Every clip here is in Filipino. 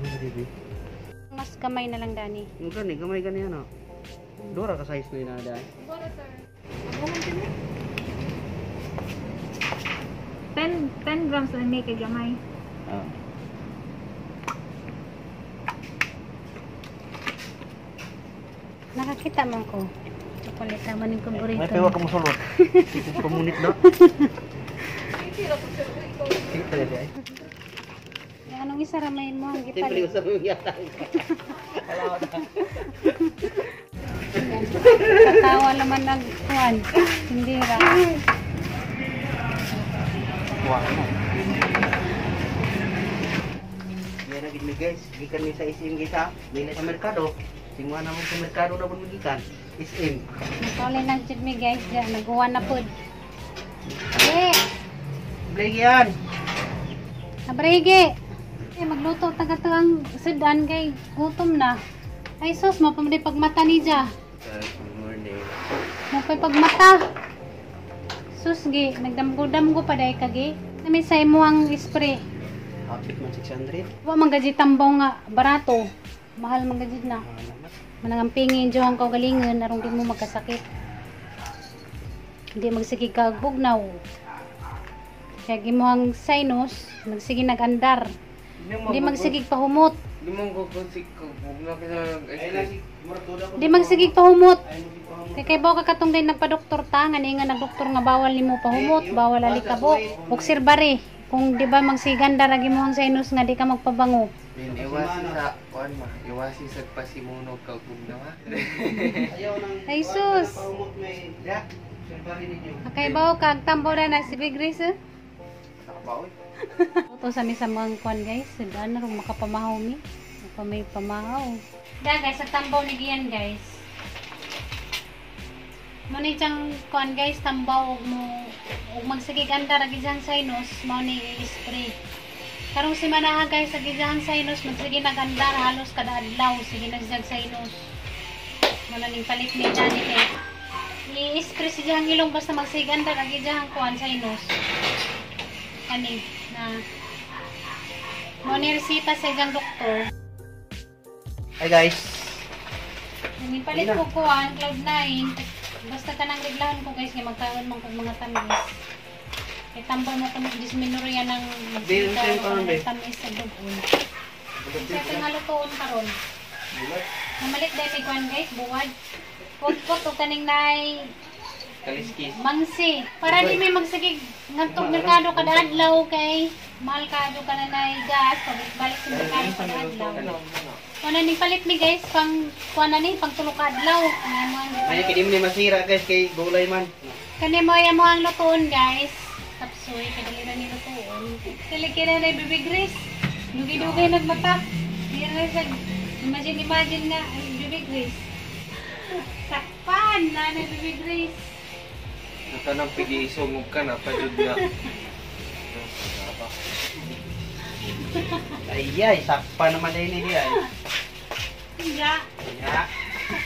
Baby. Mas gamay na lang Dani. Yung gani, gamay gani ano. Dora ka size na yun na dahil. Bora sir. 10 grams na may kay gamay. Ah. Nakakita man ko. Chocolate naman yung paborito. May pewa ka mo sulod. Sikip pamunit na. Kita ya dahil. Anong isa ramayin mo ang Siyempre gipalit? usap yung yata. Katawa naman ang kuwan. Hindi ra. Wah, ano? Yan na gini guys, gikan ni sa SM guys ha. Dili sa merkado. Simua na mo sa merkado na pun gikan. SM. Nakaulit ng chidmi guys. Diyan, nagawa na po. Eh, Beli yan. nabrige. Eh, magluto taga ang sudan kay gutom na. Ay sus, mapamali pagmata ni Ja. Good morning. Mapay pagmata. Sus, gi. Nagdamgo-damgo pa dahil kagi. Namisay mo ang spray. Hapit man 600. Wa man gaji tambaw nga barato. Mahal man gaji na. Manangampingin jo ang kaugalingon arong di mo magkasakit. Hindi magsige kag bugnaw. Kaya gimo ang sinus, magsige nagandar. Hindi magsige pahumot. Di mo ko na kita Di magsigig pahumot. Kay baw ka katong din nagpa-doktor ta nga ni nga nagdoktor nga bawal nimo pahumot, bawal alikabok, ug sirbari. Kung di ba magsiganda ra gimo ang sinus nga di ka magpabango. iwasi sa kuan ma, iwasi sa pasimunog kag bugnaw. Ayaw nang Ay sus. paumot may ya. Siyempre ninyo. Kay baw kag tambo na si Big Grace. Nakabaoy. Ito sa mi sa mga kuan guys, sudan na ron makapamahaw mi. Maka may pamahaw. Da guys, sa tambaw ni Gian guys. Mani chang kuan guys, tambaw ug magsigig andar ag isang sinus, mao ni i-spray. Karong semana guys, sa gidang sinus magsige nagandar halos kada adlaw sige nagsig sinus. Mao ning palit ni Dani kay i-spray si jang ilong basta magsige andar ag isang kuan sinus. Ani na mo ni resita sa isang doktor. Hi guys. Palit ko kuan Cloud9. Basta ka nang reglahon ko guys kay magkaon man kog mga tamis. Kay tambal mo kamo disminorya ng Di, same pa ron, be. tamis sa dugon. Sa itong halutoon karon. Namalit dahil si kuan guys, buwad. Put-put o kaning nay Kaliskis. mangsi. Para di may magsagig ngantog merkado kada adlaw kay mahal kado ka na nay gas pabalik sa merkado kada adlaw. Ano ni palit mi guys pang kuan ni pang tulo ka adlaw. May kidi mo ni masira guys kay gulay man. Kani mo ya mo ang lutuon guys. Tapsoy kadali ra ni lutuon. Dili kira na Baby Grace. Dugi-dugi nagmata. Di na sa imagine nga ay Baby Grace. Takpan na na Baby Grace. Natanang pigi-isungog ka na pajud na. Ay, sakpa naman din ni ay. Hindi. Ya.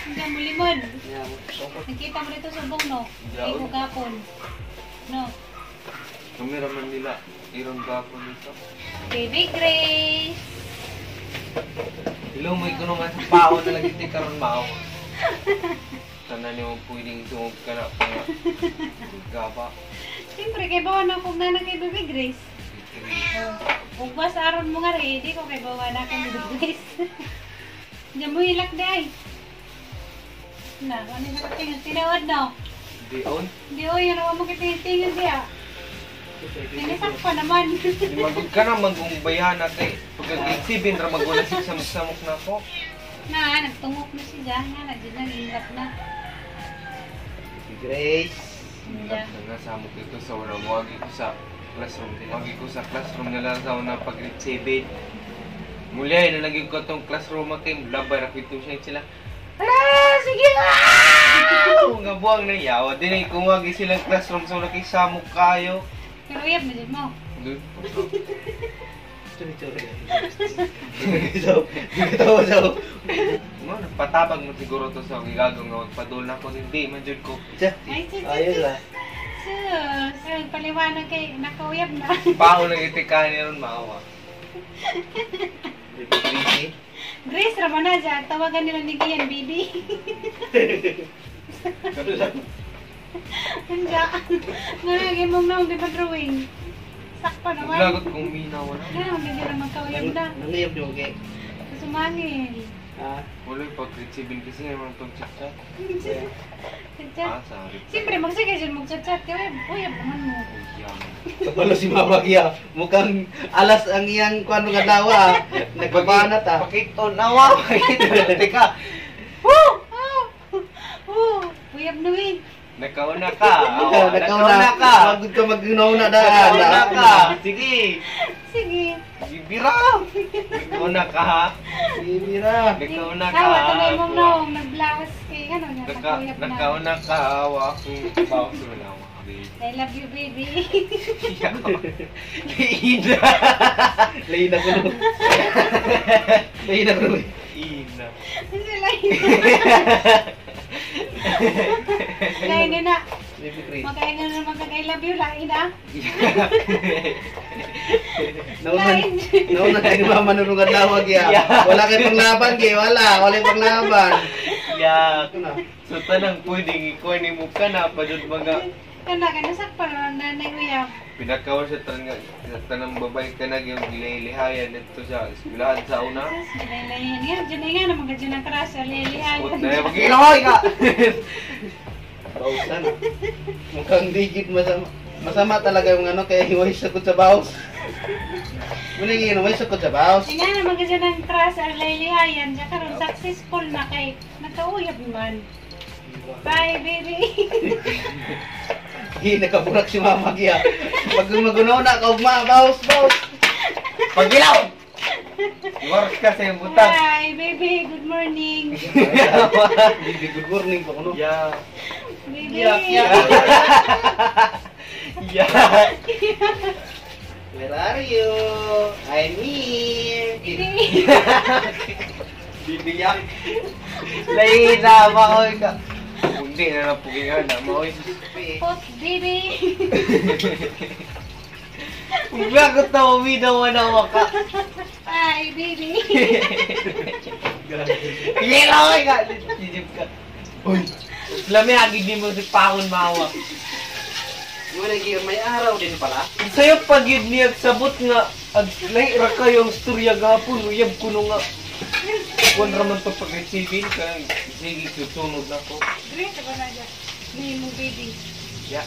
Hindi mo limod. Ya. Nakita mo dito subong no. Ay hugapon. No. Kamera man nila. Iron gapon nito. Baby Grace. Ilo mo ikuno nga sa pao na lagi ti karon mao. Tanan niyo pwedeng isungog ka na pa. Gaba. Siyempre kay bawa na kung na kay Baby Grace. Ug bas aron mo nga ready ko kay bawa na kay Baby Grace. Diyan mo hilak day. Na, ano na katingin? Tinawad na. Di on. Hindi o, yun naman mo kitingin diya. Tinisak pa naman. Di magud ka na magumbayan na kay pagka-exhibin ra magwala si samok-samok na ko. Na, nagtungok na si Jan. Nga, nag-ingat na. Grace. Hindi. Nasamok ito sa una. Wagi ko sa classroom. Wagi ko sa classroom nila sa una pag grade 7. Muli na lagi ko itong classroom kay labay ra kito siya sila. Ah, sige na! Nga buwang na yawa. Din kung wagi silang classroom sa una kay samok kayo. Pero yab na dyan mo. Doon. Sorry. So, gitaw so. No, nagpatabag mo siguro to sa gigagong nga magpadul na ko. Hindi, manjud ko. Ay, sis. Ayun lah. Sus, paliwanag kay nakauyab na. Pao lang itikahan niya ron maawa. Grace Ramana dyan. Tawagan nila ni Gian, baby. Handa. Nalagay mong naong di ba drawing? Sakpa naman. Lagot kong minaw na. Hindi na magkawayag na. Nangiyap niyo, okay? Sumangin. Wala yung pag-grade 7 kasi naman itong chat-chat. Chat-chat. Sorry. Siyempre, magsige dyan mag-chat-chat. Kaya, uyab naman mo. Kabalo si Mama Gia. Mukhang alas ang iyang kuano nga dawa. Nagbabanat ah. Pakito nawa. Teka. Uyab na eh. Nagkauna ka. Nagkauna ka. Magod ka mag-inauna na. Nagkauna ka. Sige. Sige. Bibira. Nagkauna ka ha. Bibira. Nagkauna ka. Tawa, tanay mong naong nag-blast. Eh, ano nga, pag-uyab na. Nagkauna ka. Hawa akong bounce mo na. I love you, baby. Ina. Lain ako no. Lain ako no. Ina. Ano lain? Lain din na. Baby Chris. Makain na naman kag I love you, lain na. Nauna tayo mamanurungan lawag ya. Wala kayo panglaban kay wala panglaban. Ya. So tanang pwedeng ikuha ni mo ka na pa doon mga Kana sakpa na nanay uyab. pinakaw sa tanang babae ka na yung gilay-lihayan dito sa eskwelahan sa una. Lain nga, dyan nga naman ka dyan ang karasa, lilihan. Ut na yung mag-ilahoy ka! Bausan. Mukhang digit masama. Masama talaga yung ano kaya hiway sakot sa baos. Muna yung hiway sakot sa baos. Nga naman ka dyan ang karasa, lilihayan. Diyan karon successful na kay nagkauyab man. Bye, baby. Nakaburak si Mama Gia. Pag magunaw na ka, baos. Pag-ilaw! Iwaras ka sa yung butang. Bye, baby. Good morning. Baby, good morning po kuno. Yeah. Baby. Yeah. Where are you? I'm here. Bibiyak. Lain na, maoy ka. Hindi na napugingan na, maoy. Pot, baby. Kung lagot na uminaw na maka. Bye, baby. Ilaw ka! Sisip ka. Uy! Lami agad din mo si Pakon mawa. Muna Gia, may araw din pala. Sa'yo pag yun niya sabot nga, ag lahira kayong storya gapon, uyab ko nung nga. Kung raman to pag-receiving ka, sige, susunod na ko. Great, ba na dyan? Hindi mo, baby. Yeah.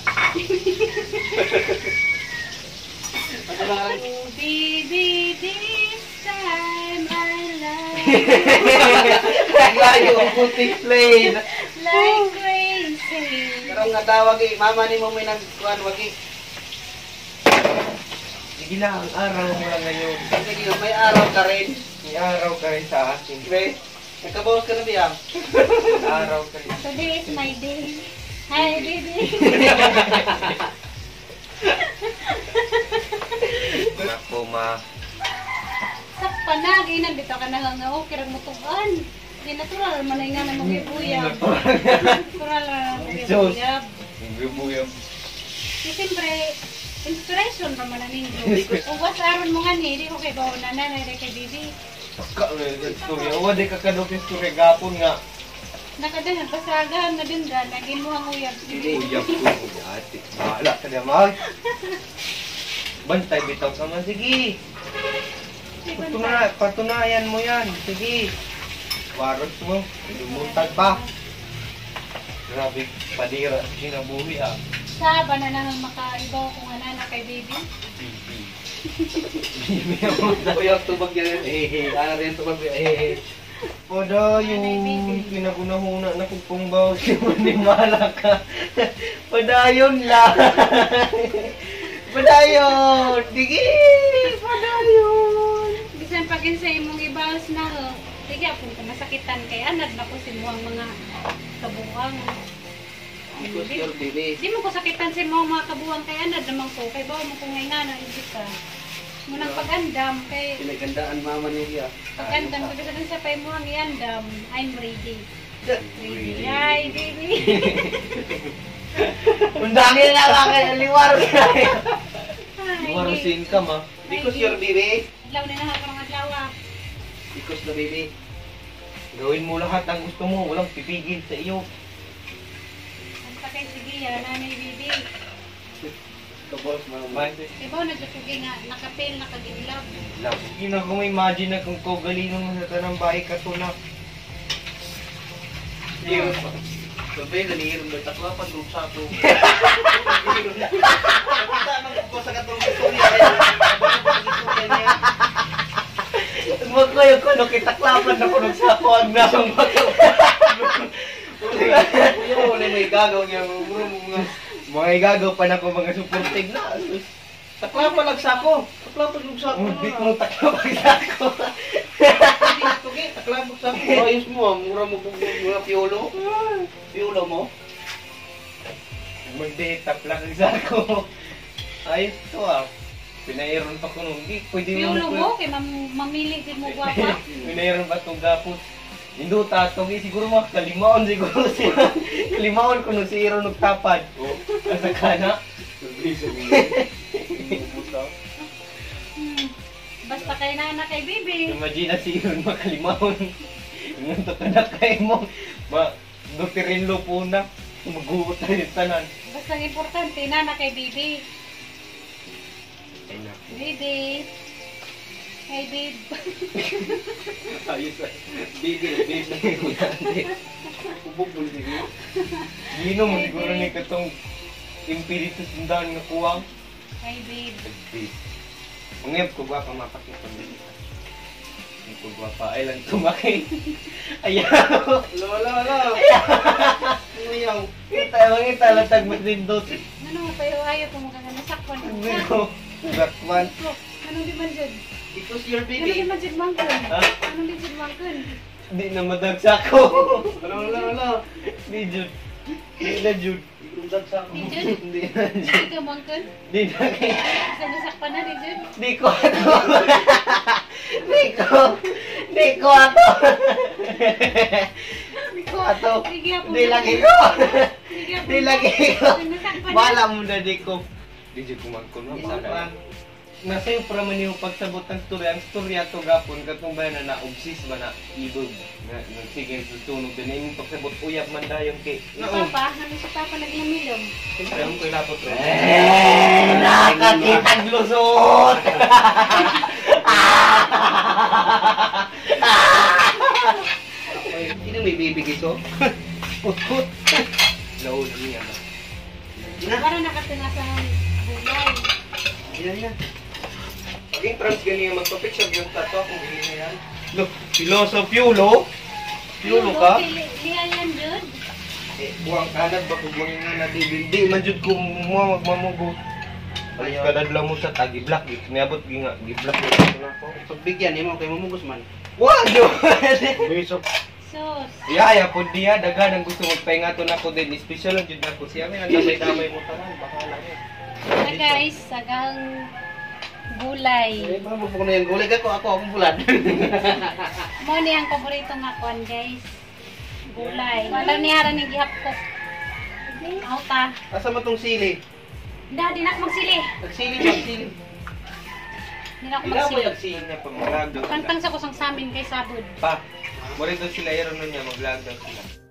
Oh, baby, this time I love you. Ang layo ang putik plane. Like crazy. Karong nga tawag eh, mama ni mo may nagkuhan wag eh. Sige na, ang araw mo lang ngayon. Sige, may araw ka rin. May araw ka rin sa akin. Grace, nagkabawas ka na biyang. Araw ka rin. Today is my day. Hi, baby. Nako ma. Sakpa na, ginan bitaw ka na nga okay rag mutugan. Di natural man ay nga na magibuyab. Natural na magibuyab. Bubuyab. Di siyempre, inspiration pa man ang ninyo. Uwas aron mo nga ni, di ko kay bawa na nanay kay baby. Storya. Uwa di ka kanok yung storya gapon nga. Nakadahan, pasagahan na din ka, naging mo ang uyab. Uyab ko. Ate, bahala ka naman. Bantay bitaw ka man. Sige. Patunayan mo yan. Sige. Waros mo. Lumuntag pa. Grabe, padira. Kinabuhi ah. Saba na nang makaibaw kung ana na kay baby. Uyang tubag yan. Ano rin tubag yan. Pada yung pinagunahuna na kung bawa si Manimala ka. Padayon lang. Padayon. Digi. Padayon. Bisan pag sa imong ibawas na ho, sige ako kung masakitan kay anad na ko si mga kabuang. Because your baby. Di mo ko sakitan si mga kabuang kay anad naman ko, kay bawa mo kung ngay nga na isip ka. Munang pag-andam kay Pinagandaan mama niya. pag-andam kasi sa sa pay mo ang iandam, I'm ready. Ready. Hi, baby. Undangin na lang kay liwar. Hi. Liwarusin ka ma. Because your baby. Adlaw na na karong adlaw. Because the baby. Gawin mo lahat ang gusto mo, walang pipigil sa iyo. Basta kay sige, yan nanay bibi. Tapos mamay. Diba na dyan nga, nakapil, nakagilab. Love. Yun ako may imagine na kung kaugalingon mo sa tanang bahay ka to na. Iyo. Sabi, nanihirong na takla pa doon sa ako. Ko sa katong istorya niya. Huwag ko yung kuno kitaklapan na kuno sa ako ang nasong Yung may gagaw niya, mga igagaw pa na ko mga supportive na. takla pa lang sa ako. Takla pa lang sa ako. Hindi mo taklapag sa ako. Hindi na to, takla pa sa ako. Ayos mo, mura mo kung mga piolo. Piolo mo. Mag-date, taklapag sa ako. Ayos to ah. Pinairon pa ko nung di. Pwede Piulo mo, kay mamili din mo guwapa. Pinairon pa itong gapos. Hindi tatong siguro mga kalimaon siguro siya. Kalimaon ko nung si Iro nagtapad. Asa ka na? Basta kay nana kay bibi. Imagine na si Iro makalimaon. Yung to ka na kay mo. Dotirin lo po na. Mag-uot na yung tanan. Basta ang importante, nana kay bibi. Ay na. Bibi. Hey babe. Ayos ah. Bigil. Ubog mo siguro. Ginom mo siguro ni katong impiritus sundan nga kuwang. Hey babe. Mangep ko ba pa mapakita mo. Hindi ko ba pa ay lang tumakay. Ayaw. Lola. Ayaw. Kita lang tagmatindot. Ano pa yung ayaw ko magkakanasakpan ko. Hindi ko. Bakman. Anong di man dyan? It was your Anong di baby. man dyan mangkon? Ha? Anong di dyan mangkon? Di na madagsa ko. Lola. Di jud. Di na jud. Ikundag sa ako. Di dyan? Di na jud. Di ka mangkon? Di na kay. Sa nasakpan na di dyan? Di ko ato. Di ko ato. Di ko ato. Sige ako. Di lagi ko. Sige ako. Di lagi ko. Nasakpan na. Bala mo na di ko. Di jud ko mangkon mo Isa sana. pa. Nasa para man yung pagsabot ng storya, ang storya to gapon katong bayan na na-obsis ba na ibog na sige susunog din imong pagsabot uyab man dayon kay Si Papa, ano si Papa naglamilom? siyempre ang koy lapot ro. Nakakitag lusot. Sino may bibigay so? Put. Law niya ba. Para nakatunga sa gulay. Yan. Paging trans gani magpa-picture yung tato kung dili na yan. Look, philosophy lo. Piulo ka? Liya yan, Jud. Buwang kanag ba kung mga na di man jud ko mo magmamugo. Alis kadad lang mo sa tagi black git. Niabot gi nga gi black ko na ko. Pagbigyan mo kay mamugos man. Wado. Biso. Sus. Yaya po diya daga nang gusto magpahinga to na ko din special lang jud na ko siya may damay mo tanan bahala mo. Na guys, sagang gulay. Eh, ba mo na yung gulay ako akong bulan. Mo ni ang paborito nga kon, guys. Gulay. Wala niya ning gihap ko. Auta. Asa mo tong sili? Di na ako magsili. Nagsili ba sili? Di na ako Ila mo magsili. yung sili. Siya pa maglag daw sila. Kantang sa kusang samin kay sabod. Pa, mo rin daw sila iron nun niya maglag daw sila.